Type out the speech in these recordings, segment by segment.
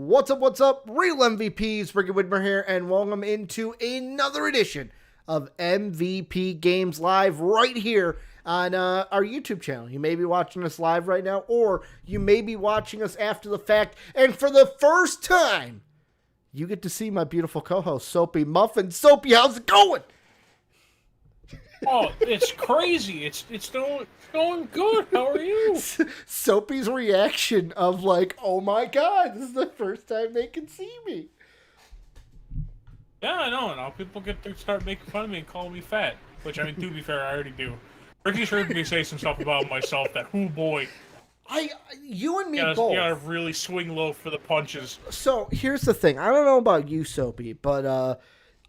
What's up, real MVPs, Ricky Widmer here, and welcome into another edition of MVP Games Live right here on our YouTube channel. You may be watching us live right now, or you may be watching us after the fact, and for the first time, you get to see my beautiful co-host, Soapy. Muffin. Soapy, how's it going? Oh, it's crazy. It's going good. How are you? Soapy's reaction of like, oh my god, this is the first time they can see me. Yeah, I know. Now people start making fun of me and calling me fat. Which, I mean, to be fair, I already do. Ricky's heard me say some stuff about myself that, oh boy. You and me both. You gotta really swing low for the punches. So, here's the thing. I don't know about you, Soapy, but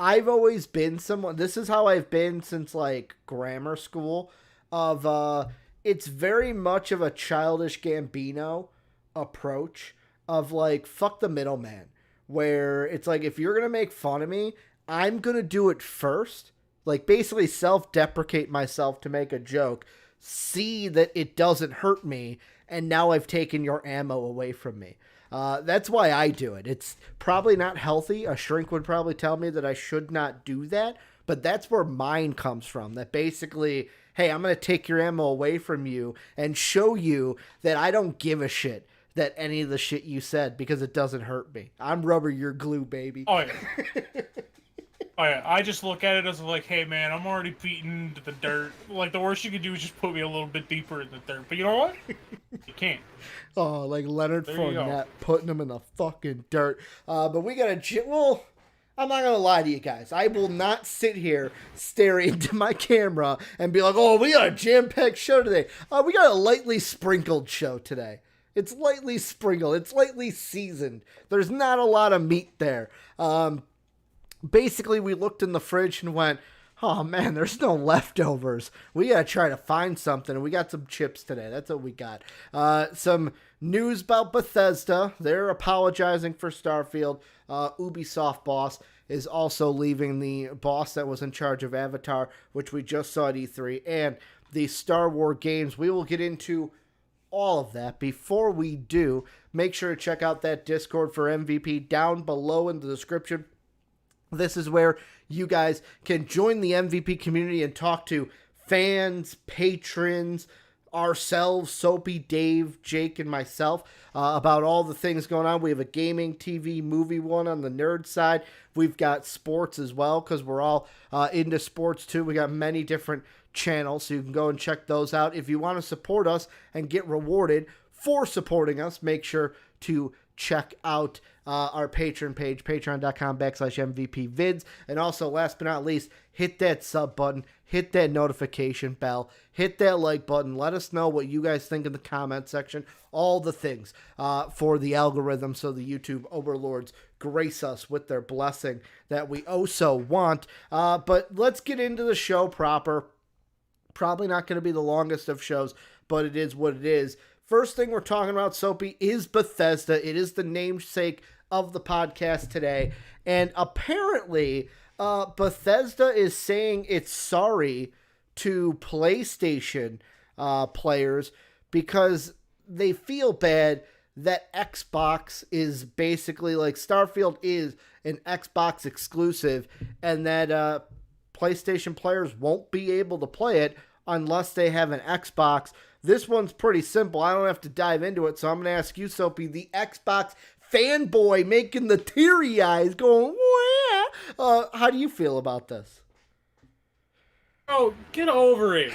I've always been someone, this is how I've been since, like, grammar school, of, it's very much of a Childish Gambino approach of, like, fuck the middleman, where it's like, if you're gonna make fun of me, I'm gonna do it first, like, basically self-deprecate myself to make a joke, see that it doesn't hurt me, and now I've taken your ammo away from me. That's why I do it. It's probably not healthy. A shrink would probably tell me that I should not do that, but that's where mine comes from. That basically, hey, I'm going to take your ammo away from you and show you that I don't give a shit that any of the shit you said because it doesn't hurt me. I'm rubber, you're glue, baby. Oh, yeah. Oh, yeah. I just look at it as like, hey, man, I'm already beaten to the dirt. Like, the worst you could do is just put me a little bit deeper in the dirt. But you know what? You can't. Oh, like Leonard Fournette putting him in the fucking dirt. But we got well, I'm not going to lie to you guys. I will not sit here staring into my camera and be like, oh, we got a jam-packed show today. We got a lightly sprinkled show today. It's lightly sprinkled. It's lightly seasoned. There's not a lot of meat there. Basically, we looked in the fridge and went, oh man, there's no leftovers. We gotta try to find something. And we got some chips today. That's what we got. Some news about Bethesda. They're apologizing for Starfield. Ubisoft boss is also leaving, the boss that was in charge of Avatar, which we just saw at E3, and the Star Wars games. We will get into all of that. Before we do, make sure to check out that Discord for MVP down below in the description. This is where you guys can join the MVP community and talk to fans, patrons, ourselves, Soapy, Dave, Jake, and myself about all the things going on. We have a gaming, TV, movie one on the nerd side. We've got sports as well because we're all into sports too. We got many different channels, so you can go and check those out. If you want to support us and get rewarded for supporting us, make sure to check out our Patreon page, patreon.com/MVPvids. And also, last but not least, hit that sub button, hit that notification bell, hit that like button. Let us know what you guys think in the comment section. All the things for the algorithm so the YouTube overlords grace us with their blessing that we oh so want. But let's get into the show proper. Probably not going to be the longest of shows, but it is what it is. First thing we're talking about, Soapy, is Bethesda. It is the namesake of the podcast today. And apparently, Bethesda is saying it's sorry to PlayStation players because they feel bad that Xbox is basically like Starfield is an Xbox exclusive and that PlayStation players won't be able to play it unless they have an Xbox. This one's pretty simple. I don't have to dive into it, so I'm going to ask you, Soapy, the Xbox fanboy making the teary eyes going, wah. How do you feel about this? Oh, get over it.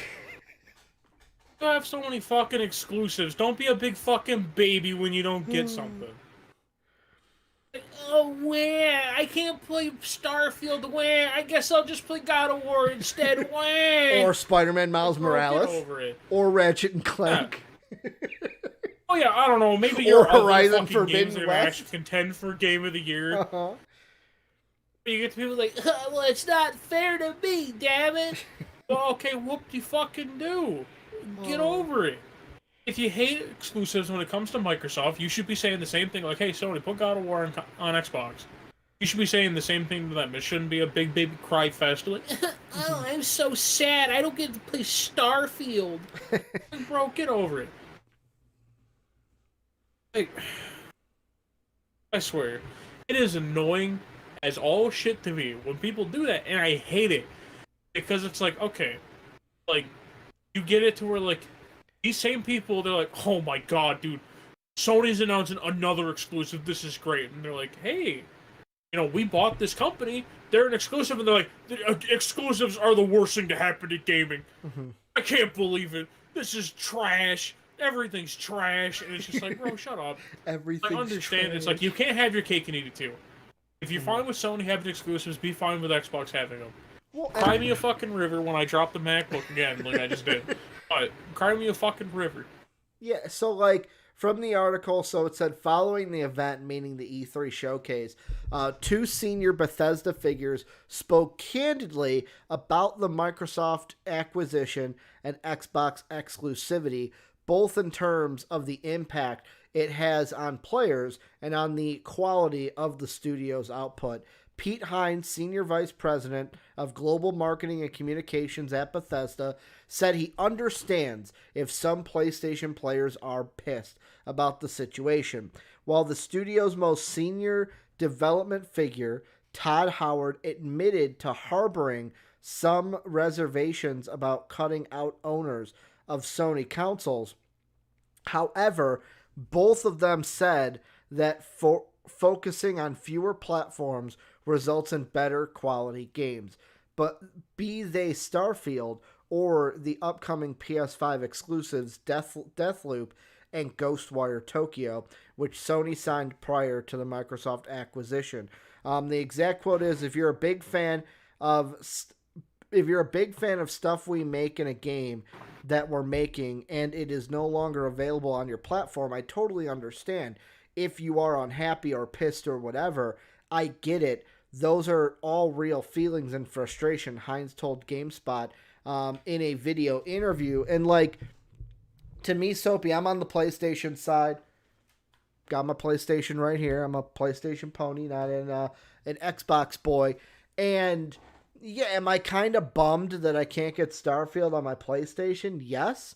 You have so many fucking exclusives. Don't be a big fucking baby when you don't get something. Oh, where? I can't play Starfield. Where? I guess I'll just play God of War instead. Where? Or Spider-Man Miles Morales. Get over it. Or Ratchet and Clank. Yeah. Oh yeah, I don't know. Maybe your Horizon Forbidden games West. are actually contend for Game of the Year. Uh-huh. You get to people like, well, it's not fair to me, damn it. Well, okay, whoop you fucking do. Get over it. If you hate exclusives when it comes to Microsoft, you should be saying the same thing. Like, hey, Sony, put God of War on Xbox. You should be saying the same thing to them. It shouldn't be a big baby cry fest. Like, oh, I'm so sad. I don't get to play Starfield. Like, bro, get over it. Like, I swear, it is annoying as all shit to me when people do that, and I hate it because it's like, okay, like you get it to where like these same people, they're like, oh my god, dude, Sony's announcing another exclusive. This is great, and they're like, hey, we bought this company. They're an exclusive, and they're like, exclusives are the worst thing to happen to gaming. Mm-hmm. I can't believe it. This is trash. Everything's trash, and it's just like, bro, shut up. Everything's I understand. trash. It's like you can't have your cake and eat it too. If you're fine with Sony having exclusives, be fine with Xbox having them. Well, Cry me a fucking river when I drop the MacBook again, like I just did. But cry me a fucking river. yeah, so like from the article, so it said following the event, meaning the E3 showcase, two senior Bethesda figures spoke candidly about the Microsoft acquisition and Xbox exclusivity, both in terms of the impact it has on players and on the quality of the studio's output. Pete Hines, Senior Vice President of Global Marketing and Communications at Bethesda, said he understands if some PlayStation players are pissed about the situation. While the studio's most senior development figure, Todd Howard, admitted to harboring some reservations about cutting out owners of Sony consoles. However, both of them said that focusing on fewer platforms results in better quality games. But be they Starfield or the upcoming PS5 exclusives Deathloop and Ghostwire Tokyo, which Sony signed prior to the Microsoft acquisition. The exact quote is, if you're a big fan of stuff we make in a game that we're making and it is no longer available on your platform, I totally understand. If you are unhappy or pissed or whatever, I get it. Those are all real feelings and frustration, Hines told GameSpot in a video interview. And like, to me, Soapy, I'm on the PlayStation side. Got my PlayStation right here. I'm a PlayStation pony, not an Xbox boy. And yeah, am I kind of bummed that I can't get Starfield on my PlayStation? Yes.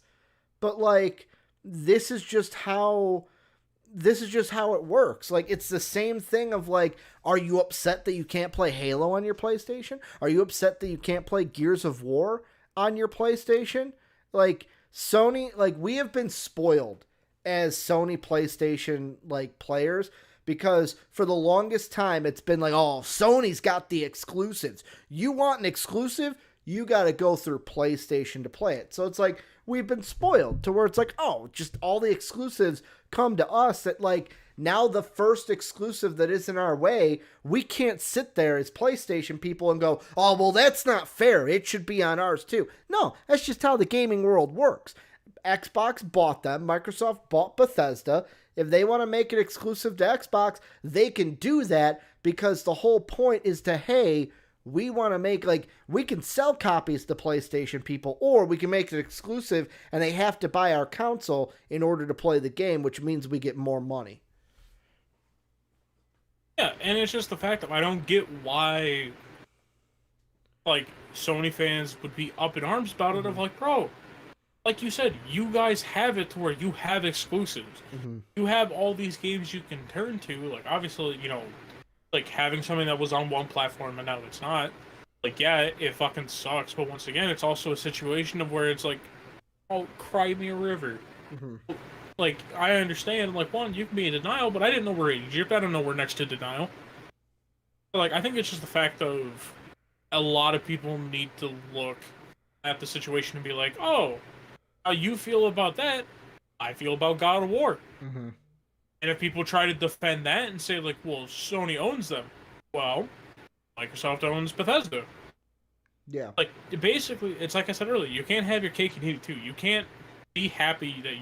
But like, this is just how it works. Like, it's the same thing of like, are you upset that you can't play Halo on your PlayStation? Are you upset that you can't play Gears of War on your PlayStation? Like, Sony, like, we have been spoiled as Sony PlayStation like players, because for the longest time it's been like, oh, Sony's got the exclusives. You want an exclusive? You got to go through PlayStation to play it. So it's like, we've been spoiled to where it's like, oh, just all the exclusives come to us. That like, now the first exclusive that isn't our way, we can't sit there as PlayStation people and go, oh, well, that's not fair. It should be on ours too. No, that's just how the gaming world works. Xbox bought them. Microsoft bought Bethesda. If they want to make it exclusive to Xbox, they can do that, because the whole point is to, hey, we want to make, like, we can sell copies to PlayStation people, or we can make it exclusive and they have to buy our console in order to play the game, which means we get more money. Yeah, and it's just the fact that I don't get why, like, Sony fans would be up in arms about it. Of like, bro, like you said, you guys have it to where you have exclusives. You have all these games you can turn to. Like, obviously, like, having something that was on one platform and now it's not. Like, yeah, it fucking sucks. But once again, it's also a situation of where it's like, oh, cry me a river. Like, I understand, like, one, you can be in denial, but I didn't know we're Egypt. I don't know we're next to denial. But, like, I think it's just the fact of a lot of people need to look at the situation and be like, oh, how you feel about that, I feel about God of War. And if people try to defend that and say, like, well, Sony owns them, well, Microsoft owns Bethesda. Yeah. Like, basically, it's like I said earlier, you can't have your cake and eat it too. You can't be happy that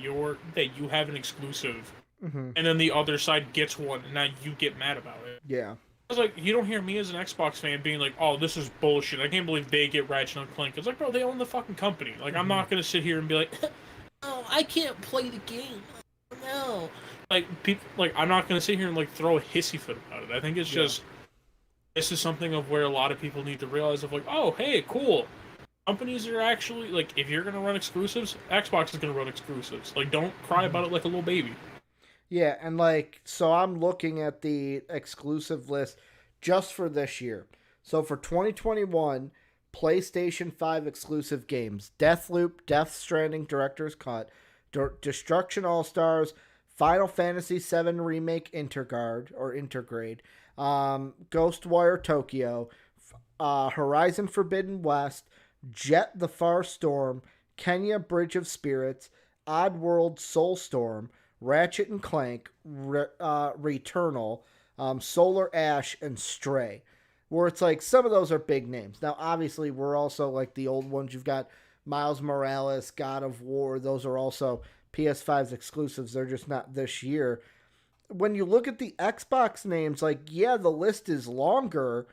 you have an exclusive, and then the other side gets one, and now you get mad about it. Yeah. It's like, you don't hear me as an Xbox fan being like, oh, this is bullshit. I can't believe they get Ratchet and Clank. It's like, bro, they own the fucking company. Like, I'm not gonna sit here and be like, oh, I can't play the game. No. Like, people, like, I'm not gonna sit here and like throw a hissy fit about it. I think it's just, this is something of where a lot of people need to realize of like, oh, hey, cool. Companies are actually, like, if you're gonna run exclusives, Xbox is gonna run exclusives. Like, don't cry about it like a little baby. Yeah, and like, so I'm looking at the exclusive list just for this year. So for 2021, PlayStation 5 exclusive games: Deathloop, Death Stranding Director's Cut, Destruction All Stars, Final Fantasy VII Remake Intergrade, Ghostwire Tokyo, Horizon Forbidden West, Jet the Far Storm, Kenya Bridge of Spirits, Oddworld Soulstorm, Ratchet and Clank, Returnal, Solar Ash, and Stray. Where it's like some of those are big names. Now, obviously, we're also like the old ones. You've got Miles Morales, God of War. Those are also PS5's exclusives. They're just not this year. When you look at the Xbox names, like, yeah, the list is longer,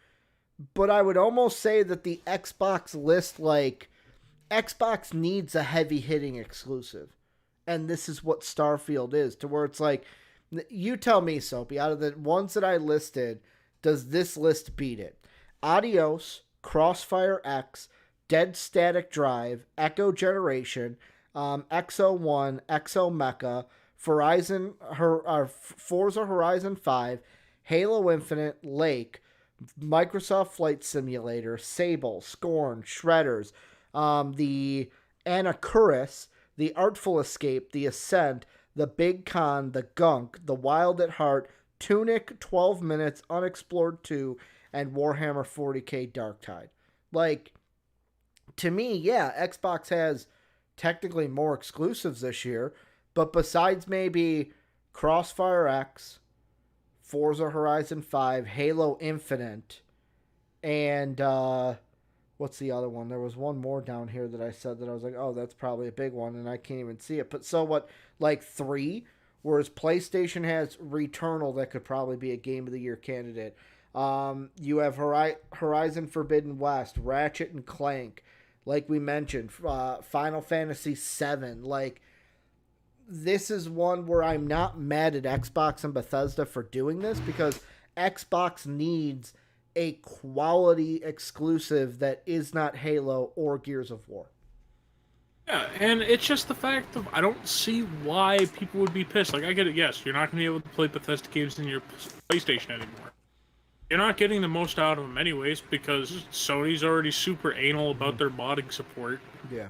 but I would almost say that the Xbox list, like, Xbox needs a heavy hitting exclusive. And this is what Starfield is, to where it's like, you tell me, Soapy, out of the ones that I listed, does this list beat it? Adios, Crossfire X, Dead Static Drive, Echo Generation, XO1, Exo Mecha, Forza Horizon 5, Halo Infinite, Lake, Microsoft Flight Simulator, Sable, Scorn, Shredders, the Anacuris, the Artful Escape, the Ascent, the Big Con, the Gunk, the Wild at Heart, Tunic, 12 Minutes, Unexplored 2, and Warhammer 40k Darktide. Like, to me, yeah, Xbox has technically more exclusives this year, but besides maybe Crossfire X, Forza Horizon 5, Halo Infinite, and what's the other one? There was one more down here that I said that I was like, oh, that's probably a big one, and I can't even see it. But so what, like 3? Whereas PlayStation has Returnal that could probably be a Game of the Year candidate. You have Horizon Forbidden West, Ratchet and Clank, like we mentioned, Final Fantasy VII. Like, this is one where I'm not mad at Xbox and Bethesda for doing this, because Xbox needs a quality exclusive that is not Halo or Gears of War. Yeah, and it's just the fact of I don't see why people would be pissed. Like, I get it, yes, you're not going to be able to play Bethesda games in your PlayStation anymore. You're not getting the most out of them anyways, because Sony's already super anal about their modding support. Yeah.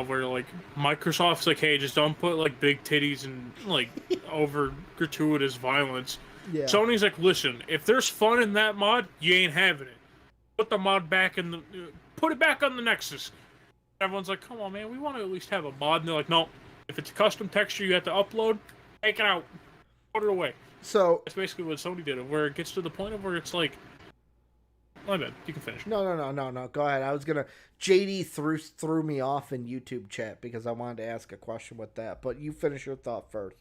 Where, like, Microsoft's like, hey, just don't put, like, big titties and, like, over gratuitous violence. Yeah. Sony's like, listen, if there's fun in that mod, you ain't having it. Put the mod back in the... put it back on the Nexus. Everyone's like, come on, man, we want to at least have a mod. And they're like, no, if it's a custom texture you have to upload, take it out. Put it away. So... that's basically what Sony did, where it gets to the point of where it's like... my bad, you can finish. No. Go ahead. I was gonna... JD threw me off in YouTube chat because I wanted to ask a question with that. But you finish your thought first.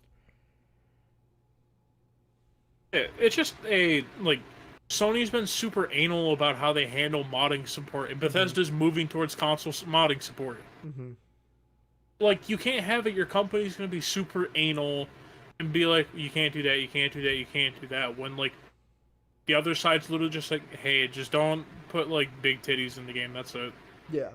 Yeah, it's just a, like... Sony's been super anal about how they handle modding support, and Bethesda's moving towards console modding support. Mm-hmm. Like, you can't have it, your company's going to be super anal and be like, you can't do that, you can't do that, you can't do that, when, like, the other side's literally just like, hey, just don't put, like, big titties in the game, that's it. Yeah.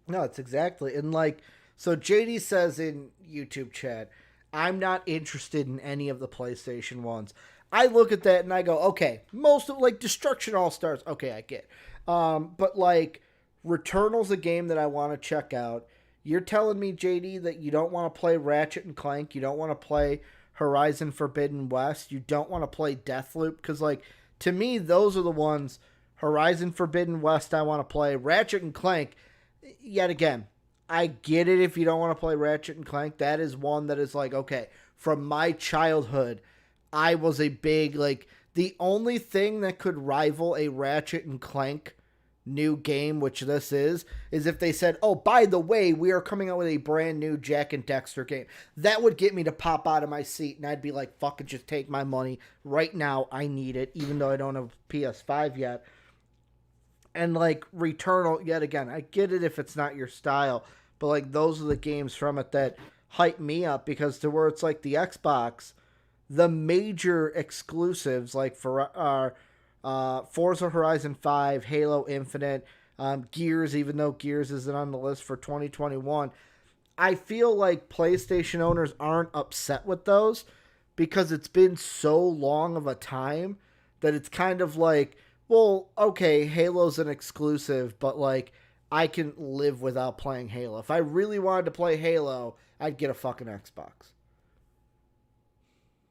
No, it's exactly. And, like, so JD says in YouTube chat, I'm not interested in any of the PlayStation ones. I look at that and I go, okay, most of, like, Destruction All-Stars, okay, I get. But, like, Returnal's a game that I want to check out. You're telling me, JD, that you don't want to play Ratchet and Clank, you don't want to play Horizon Forbidden West, you don't want to play Deathloop, because, like, to me, those are the ones, Horizon Forbidden West I want to play. Ratchet and Clank, yet again, I get it if you don't want to play Ratchet and Clank. That is one that is like, okay, from my childhood, I was a big, like, the only thing that could rival a Ratchet and Clank new game, which this is if they said, oh, by the way, we are coming out with a brand new Jack and Dexter game. That would get me to pop out of my seat, and I'd be like, fucking just take my money. Right now, I need it, even though I don't have PS5 yet. And, like, Returnal, yet again, I get it if it's not your style, but, like, those are the games from it that hype me up, because to where it's like the Xbox, the major exclusives, like for Forza Horizon 5, Halo Infinite, Gears, even though Gears isn't on the list for 2021, I feel like PlayStation owners aren't upset with those, because it's been so long of a time that it's kind of like, well, okay, Halo's an exclusive, but like I can live without playing Halo. If I really wanted to play Halo, I'd get a fucking Xbox.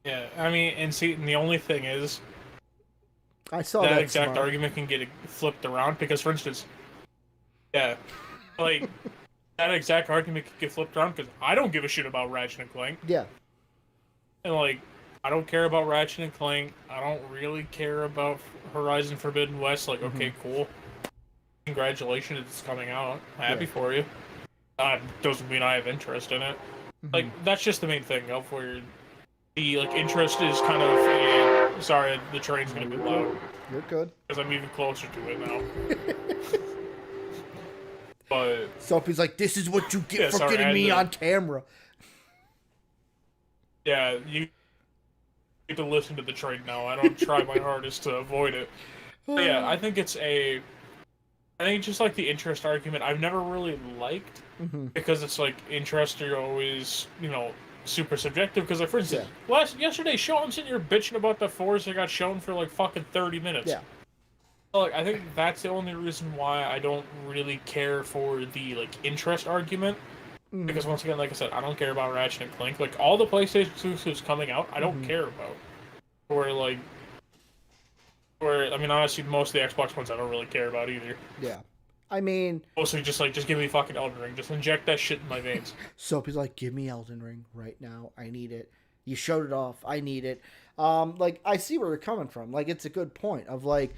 Yeah, I mean, and see, and the only thing is, I saw that that exact smart. argument can get flipped around because, for instance, yeah, like that exact argument can get flipped around because I don't give a shit about Ratchet and Clank, Yeah. and like I don't care about Ratchet and Clank. I don't really care about Horizon Forbidden West. Like, okay, cool, congratulations, it's coming out. Happy for you. Doesn't mean I have interest in it. Like, that's just the main thing of where the like interest is kind of a, sorry, the train's gonna be loud. You're good. Because I'm even closer to it now. But Soapy's like, this is what you get for sorry, getting me on camera. Yeah, you need to listen to the train now. I don't try my hardest to avoid it. But yeah, I think it's just like the interest argument I've never really liked. Because it's like interest are always, super subjective. Because like, for instance, yesterday Sean sitting here bitching about the Forza got shown for like fucking 30 minutes. Yeah. So, like, I think that's the only reason why I don't really care for the like interest argument. Because once again, like I said, I don't care about Ratchet and Clank. Like all the PlayStation exclusives coming out, I don't care about. I mean, honestly, most of the Xbox ones I don't really care about either. Yeah. I mean, mostly just give me fucking Elden Ring. Just inject that shit in my veins. Soapy's like, give me Elden Ring right now. I need it. You showed it off. I need it. Like, I see where you're coming from. Like, it's a good point of like,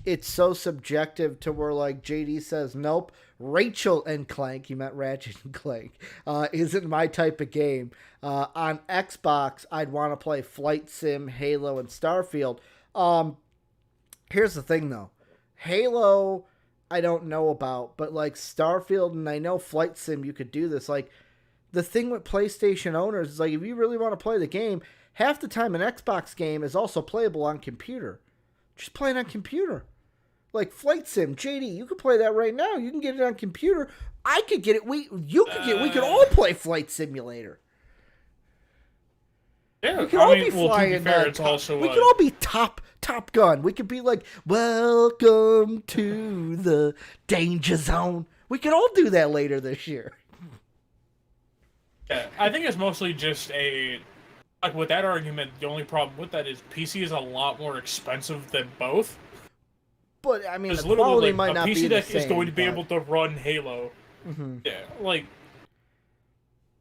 it's so subjective to where like JD says, nope, Rachel and Clank, he meant Ratchet and Clank, isn't my type of game. On Xbox, I'd want to play Flight Sim, Halo, and Starfield. Here's the thing though. Halo, I don't know about, but like Starfield and I know Flight Sim, you could do this. Like, the thing with PlayStation owners is like, if you really want to play the game, half the time an Xbox game is also playable on computer. Just play it on computer. Like Flight Sim, JD, you could play that right now. You can get it on computer. I could get it. We could all play Flight Simulator. Yeah, we could all be to flying. be fair, it's also we could all be Top Gun. We could be like, welcome to the danger zone. We could all do that later this year. Yeah, I think it's mostly just like with that argument, the only problem with that is PC is a lot more expensive than both. But I mean, the quality might not be the same. A PC that is going to be able to run Halo. Yeah, like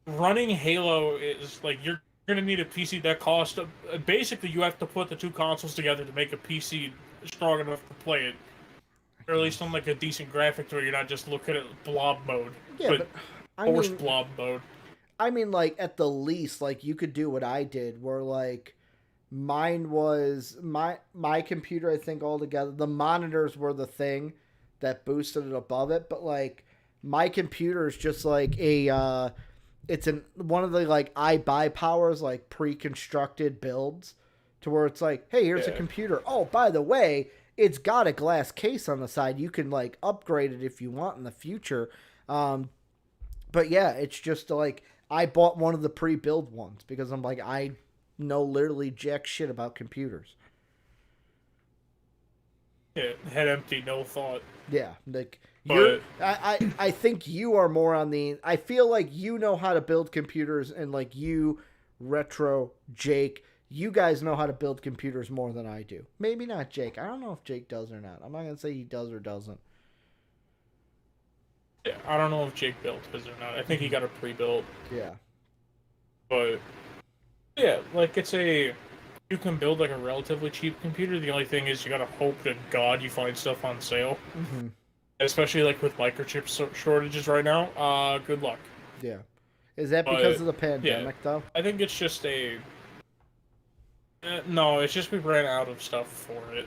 running Halo is like you're going to need a PC that costs. Basically, you have to put the two consoles together to make a PC strong enough to play it, or at least on like a decent graphics where you're not just looking at blob mode. Yeah, but I mean, blob mode. I mean, like, at the least, like, you could do what I did, where, like, mine was, my computer, I think, altogether, the monitors were the thing that boosted it above it, but, like, my computer is just, like, it's one of the, like, iBuyPower's, like, pre-constructed builds, to where it's like, hey, here's a computer. Oh, by the way, it's got a glass case on the side. You can, like, upgrade it if you want in the future. But, yeah, it's just, like, I bought one of the pre-built ones because I'm like, I know literally jack shit about computers. Yeah, head empty, no thought. Yeah, like I think you are more on the. I feel like you know how to build computers, and like you, Retro, Jake, you guys know how to build computers more than I do. Maybe not Jake. I don't know if Jake does or not. I'm not gonna say he does or doesn't. Yeah, I don't know if Jake built his or not. I think he got a pre-built. Yeah. But yeah, like you can build like a relatively cheap computer. The only thing is you gotta hope to God you find stuff on sale. Especially like with microchip shortages right now. Good luck. Yeah. Is that because of the pandemic though? I think it's just no, it's just we ran out of stuff for it.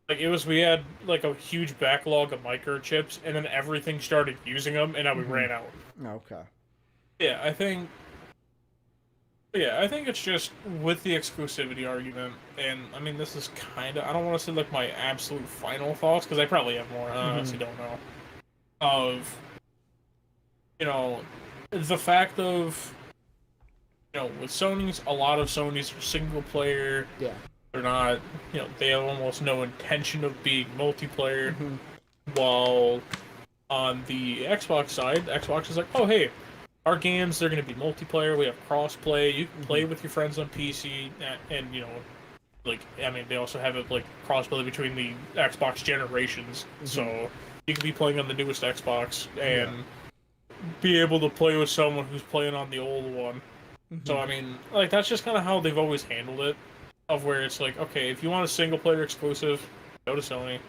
Like we had like a huge backlog of microchips, and then everything started using them, and now we ran out. Okay. Yeah, I think it's just with the exclusivity argument, and I mean this is kind of, I don't want to say like my absolute final thoughts because I probably have more. I honestly don't know. Of the fact of with Sony's, a lot of Sony's are single player. Yeah. They're not, they have almost no intention of being multiplayer. Mm-hmm. While on the Xbox side, Xbox is like, oh hey, our games they're going to be multiplayer. We have crossplay. You can play with your friends on PC, and like I mean, they also have it like crossplay between the Xbox generations. So you can be playing on the newest Xbox and be able to play with someone who's playing on the old one. So I mean, like that's just kind of how they've always handled it. Of where it's like, okay, if you want a single player exclusive, go to Sony. If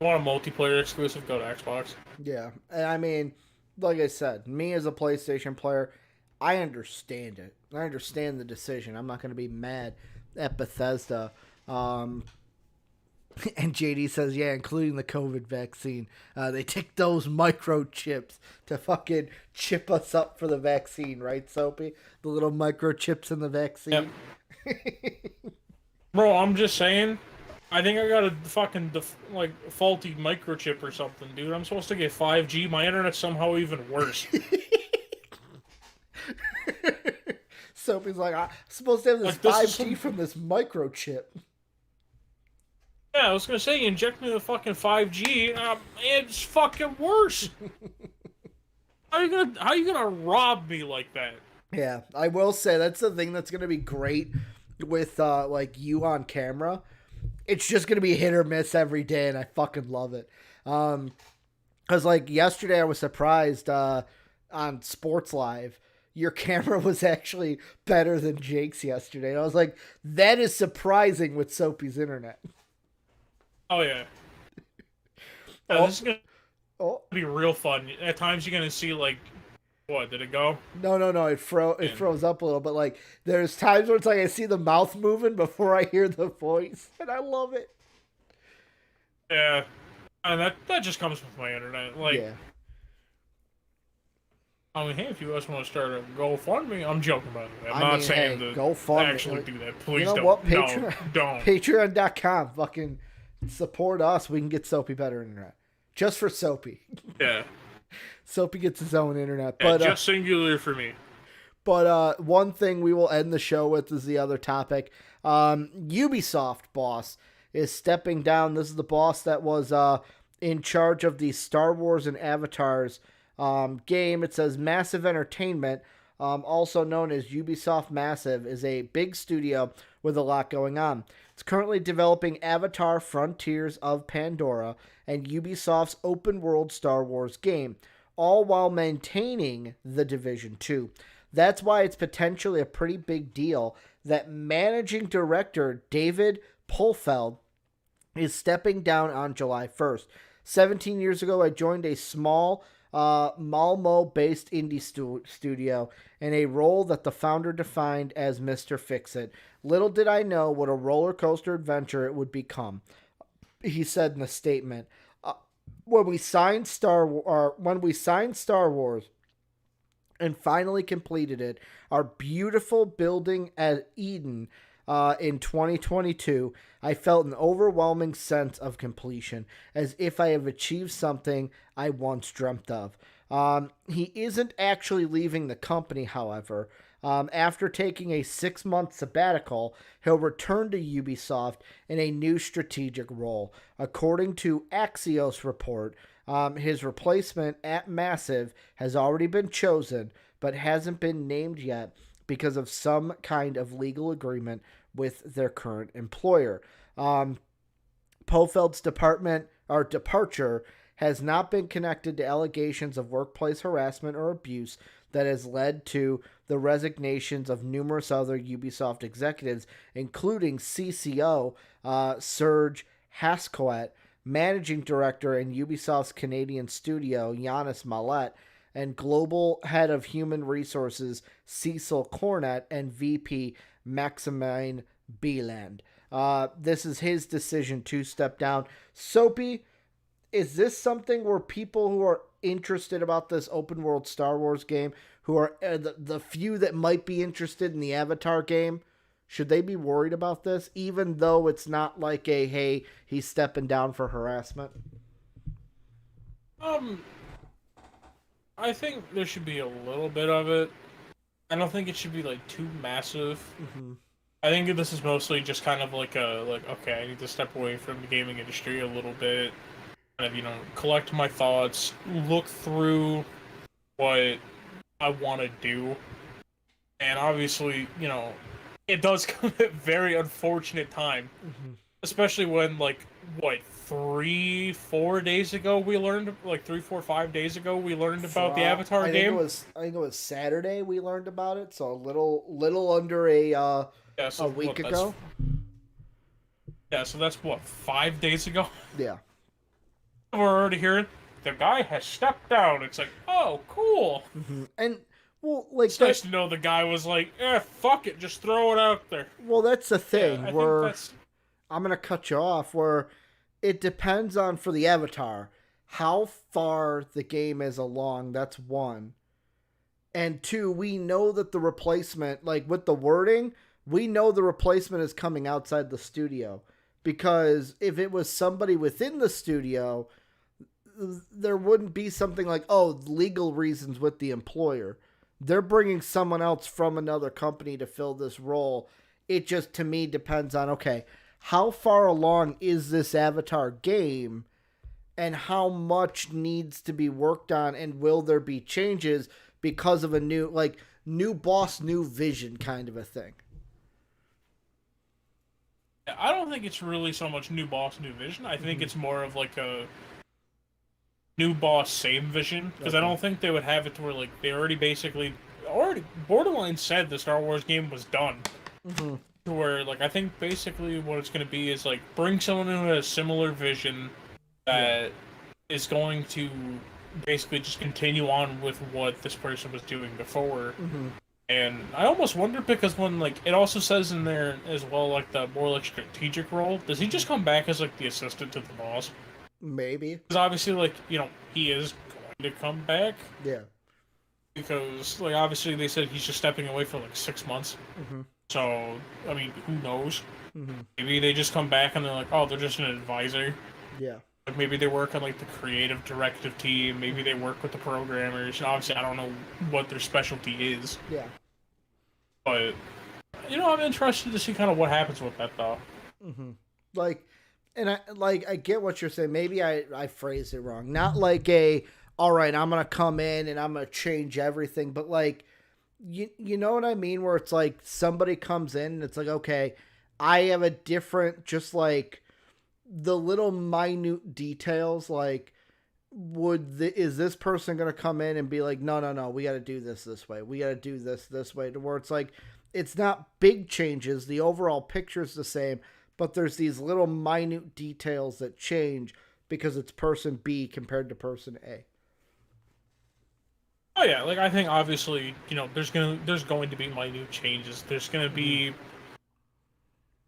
you want a multiplayer exclusive, go to Xbox. Yeah, and I mean, like I said, me as a PlayStation player, I understand it. I understand the decision. I'm not going to be mad at Bethesda. And JD says, yeah, including the COVID vaccine. They take those microchips to fucking chip us up for the vaccine, right, Soapy? The little microchips in the vaccine. Yep. Bro, I'm just saying. I think I got a fucking faulty microchip or something, dude. I'm supposed to get 5G. My internet's somehow even worse. Soapy's like, I'm supposed to have this 5G from this microchip. Yeah, I was gonna say, you inject me with fucking 5G, it's fucking worse. How you gonna rob me like that? Yeah, I will say that's the thing that's gonna be great with like you on camera. It's just gonna be hit or miss every day, and I fucking love it. Cause like yesterday, I was surprised on Sports Live. Your camera was actually better than Jake's yesterday. And I was like, that is surprising with Soapy's internet. Oh yeah. This is gonna be real fun. At times you're gonna see like, what did it go? No. It froze up a little, but like there's times where it's like I see the mouth moving before I hear the voice, and I love it. Yeah, and that just comes with my internet. Like, yeah. I mean, hey, if you guys want to start a GoFundMe, I'm joking about it. I'm not saying to actually do that. Please don't. What? Patreon, no, don't. Patreon.com. Fucking support us. We can get Soapy better internet. Just for Soapy. Yeah. Soapy gets his own internet. Yeah, but just singular for me. But one thing we will end the show with is the other topic. Ubisoft boss is stepping down. This is the boss that was in charge of the Star Wars and Avatars game. It says Massive Entertainment, also known as Ubisoft Massive, is a big studio with a lot going on. It's currently developing Avatar Frontiers of Pandora and Ubisoft's open-world Star Wars game, all while maintaining The Division 2. That's why it's potentially a pretty big deal that managing director David Pulfeld is stepping down on July 1st. 17 years ago, I joined a small Malmo-based indie studio in a role that the founder defined as Mr. Fix-It. Little did I know what a roller coaster adventure it would become, he said in a statement. When we signed Star Wars and finally completed it, our beautiful building at Eden in 2022, I felt an overwhelming sense of completion, as if I have achieved something I once dreamt of. He isn't actually leaving the company, however. After taking a 6-month sabbatical, he'll return to Ubisoft in a new strategic role. According to Axios report, his replacement at Massive has already been chosen, but hasn't been named yet because of some kind of legal agreement with their current employer. Pofeld's departure has not been connected to allegations of workplace harassment or abuse that has led to the resignations of numerous other Ubisoft executives, including CCO Serge Hascoët, managing director in Ubisoft's Canadian studio Yannis Mallet, and global head of human resources Cecil Cornett, and VP Maximine Beeland. This is his decision to step down. Soapy, is this something where people who are interested about this open world Star Wars game, who are the few that might be interested in the Avatar game, should they be worried about this, even though it's not like a, hey, he's stepping down for harassment? I think there should be a little bit of it. I don't think it should be like too massive. Mm-hmm. I think this is mostly just kind of like okay, I need to step away from the gaming industry a little bit, kind of collect my thoughts, look through what I want to do, and obviously it does come at a very unfortunate time, Mm-hmm. especially when like what 3-4 days ago we learned, like 3-4-5 days ago we learned about the Avatar game. I think it was Saturday we learned about it, so a little under Yeah, a so week what that's ago. yeah, so that's what 5 days ago. Yeah. We're already hearing the guy has stepped down. It's like, oh, cool. Mm-hmm. And well, like It's nice to know the guy was like, fuck it, just throw it out there. well, that's the Yeah, thing I think where that's I'm gonna cut you off. Where it depends on for the Avatar how far the game is along. That's one. And two, we know that the replacement, like with the wording, we know the replacement is coming outside the studio. Because if it was somebody within the studio, there wouldn't be something like, oh, legal reasons with the employer. They're bringing someone else from another company to fill this role. It just, to me, depends on, okay, how far along is this Avatar game and how much needs to be worked on, and will there be changes because of a new boss, new vision kind of a thing. I don't think it's really so much new boss, new vision. I think it's more of like a new boss, same vision. Because I don't think they would have it to where like they already borderline said the Star Wars game was done. Mm-hmm. To where like I think basically what it's going to be is like bring someone who has a similar vision that is going to basically just continue on with what this person was doing before. Mm-hmm. And I almost wonder because when like it also says in there as well like the more like strategic role, does he just come back as like the assistant to the boss? Maybe. Because obviously like he is going to come back. Yeah. Because like obviously they said he's just stepping away for like 6 months. Mm-hmm. So I mean who knows? Mm-hmm. Maybe they just come back and they're like, oh, they're just an advisor. Yeah. Like maybe they work on like the creative directive team. Maybe they work with the programmers. And obviously, I don't know what their specialty is. Yeah. But I'm interested to see kind of what happens with that though. Mm-hmm. I get what you're saying. Maybe I phrased it wrong. Not like a all right, I'm gonna come in and I'm gonna change everything, but like you know what I mean? Where it's like somebody comes in and it's like, okay, I have a different, just like the little minute details, like is this person gonna come in and be like, no, we got to do this way, we got to do this way, to where it's like it's not big changes, the overall picture is the same, but there's these little minute details that change because it's person B compared to person A. Oh yeah, like I think obviously there's going to be minute changes. There's gonna be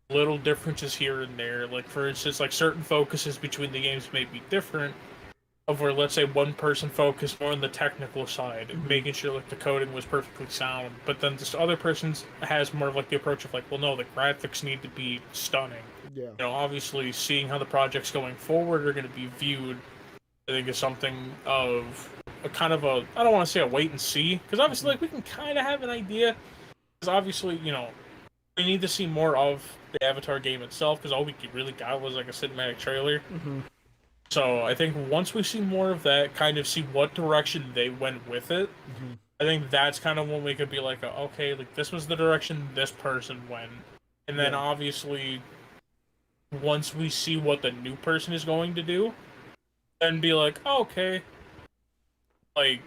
little differences here and there. Like for instance, like certain focuses between the games may be different. Of where let's say one person focused more on the technical side, making sure like the coding was perfectly sound, but then this other person has more of like the approach of like, well, no, the graphics need to be stunning. Yeah. Obviously, seeing how the projects going forward are going to be viewed, I think is something of a kind of a, I don't want to say a wait and see, because obviously like we can kind of have an idea, because obviously we need to see more of the Avatar game itself, because all we really got was like a cinematic trailer. Mm-hmm. So I think once we see more of that, kind of see what direction they went with it, I think that's kind of when we could be like, okay, like this was the direction this person went. And then obviously, once we see what the new person is going to do, then be like, okay, like,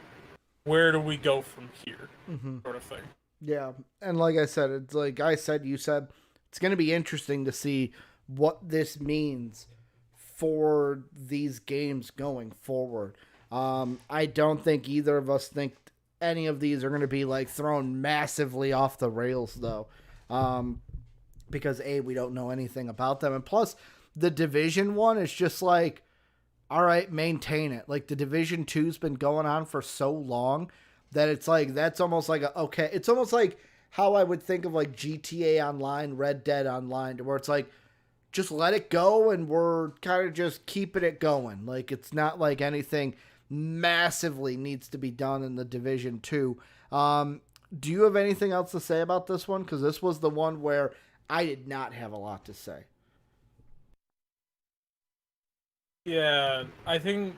where do we go from here? Sort of thing. Yeah. And like I said, it's like I said, you said, it's going to be interesting to see what this means for these games going forward. I don't think either of us think any of these are going to be like thrown massively off the rails though. Because A, we don't know anything about them. And plus the Division 1 is just like, all right, maintain it. Like the Division 2's been going on for so long that it's like, that's almost like okay. It's almost like how I would think of like GTA Online, Red Dead Online, to where it's like, just let it go and we're kind of just keeping it going. Like it's not like anything massively needs to be done in the Division 2. Do you have anything else to say about this one? Because this was the one where I did not have a lot to say. Yeah, I think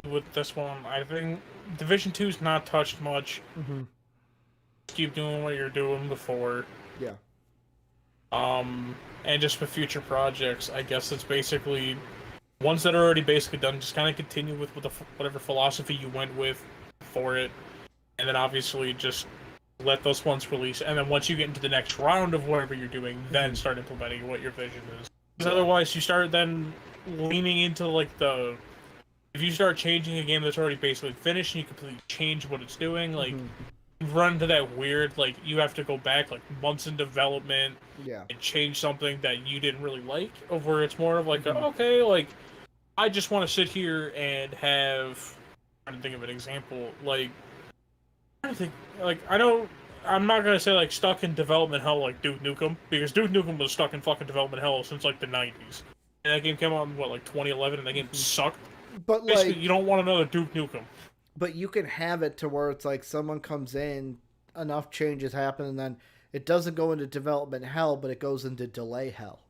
with this one, I think Division 2's not touched much. Mm-hmm. Keep doing what you're doing before. Yeah. And just for future projects, I guess it's basically ones that are already basically done. Just kind of continue with whatever philosophy you went with for it, and then obviously just let those ones release. And then once you get into the next round of whatever you're doing, then start implementing what your vision is. Because otherwise, you start then leaning into like the. If you start changing a game that's already basically finished and you completely change what it's doing, like you run into that weird like you have to go back like months in development and change something that you didn't really like, over it's more of like okay, like I just want to sit here and have. I'm trying to think of an example. Like I think like I'm not gonna say like stuck in development hell like Duke Nukem, because Duke Nukem was stuck in fucking development hell since like the 90s. And that game came out in what, like 2011, and that game sucked. But Basically, like, you don't want another Duke Nukem. but you can have it to where it's like someone comes in, enough changes happen, and then it doesn't go into development hell, but it goes into delay hell.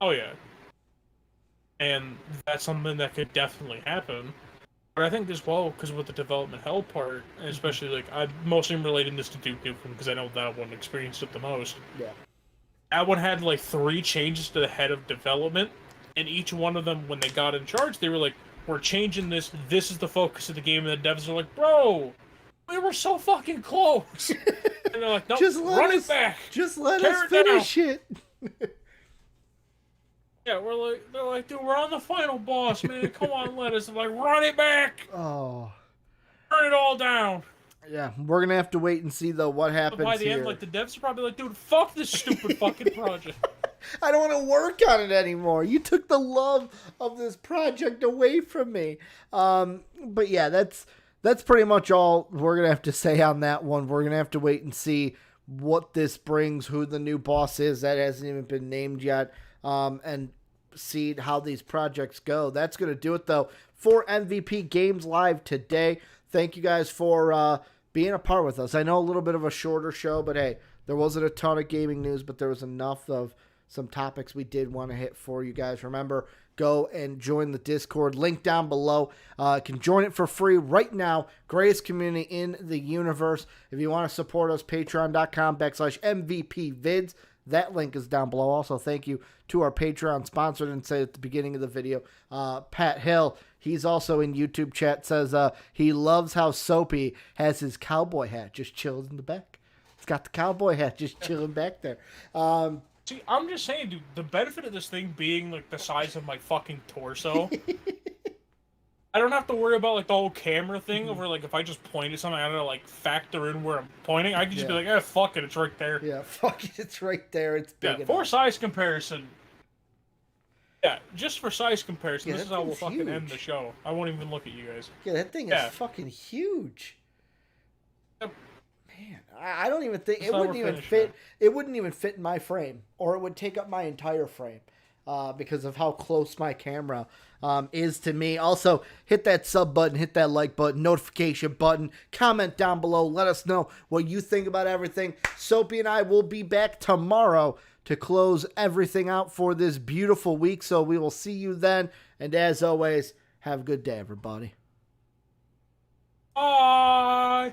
Oh yeah, and that's something that could definitely happen. But I think as well, because with the development hell part, and especially like I'm mostly relating this to Duke Nukem because I know that one experienced it the most. Yeah. That one had like 3 changes to the head of development, and each one of them, when they got in charge, they were like, "We're changing this. This is the focus of the game." And the devs are like, "Bro, we were so fucking close." And they're like, "No, run it back. Just let Tear us finish it." Yeah, they're like, "Dude, we're on the final boss, man. Come on, let us." I'm like, "Run it back. Oh. Turn it all down." Yeah, we're gonna have to wait and see though what happens But by the here. end, like the devs are probably like, "Dude, fuck this stupid fucking project." I don't want to work on it anymore. You took the love of this project away from me. But yeah, that's pretty much all we're gonna have to say on that one. We're gonna have to wait and see what this brings, who the new boss is. That hasn't even been named yet, and see how these projects go. That's gonna do it though for MVP Games Live today. Thank you guys for being a part with us. I know a little bit of a shorter show, but hey, there wasn't a ton of gaming news, but there was enough of some topics we did want to hit for you guys. Remember, go and join the Discord. Link down below. You can join it for free right now. Greatest community in the universe. If you want to support us, patreon.com/MVPvids. That link is down below. Also, thank you to our Patreon sponsor. And say at the beginning of the video, Pat Hill. He's also in YouTube chat. Says he loves how Soapy has his cowboy hat just chilling in the back. He's got the cowboy hat just chilling back there. See, I'm just saying, dude, the benefit of this thing being like the size of my fucking torso, I don't have to worry about like the whole camera thing over like if I just point at something, I don't know, like factor in where I'm pointing. I can just be like, fuck it, it's right there. Yeah, fuck it, it's right there. It's big enough. For size comparison. Yeah, just for size comparison, this is how we'll fucking end the show. I won't even look at you guys. Yeah, that thing is fucking huge. Yep. Man, I don't even think it wouldn't even fit. It wouldn't even fit in my frame, or it would take up my entire frame, because of how close my camera is to me. Also, hit that sub button, hit that like button, notification button, comment down below. Let us know what you think about everything. Soapy and I will be back tomorrow to close everything out for this beautiful week. So we will see you then. And as always, have a good day, everybody. Bye.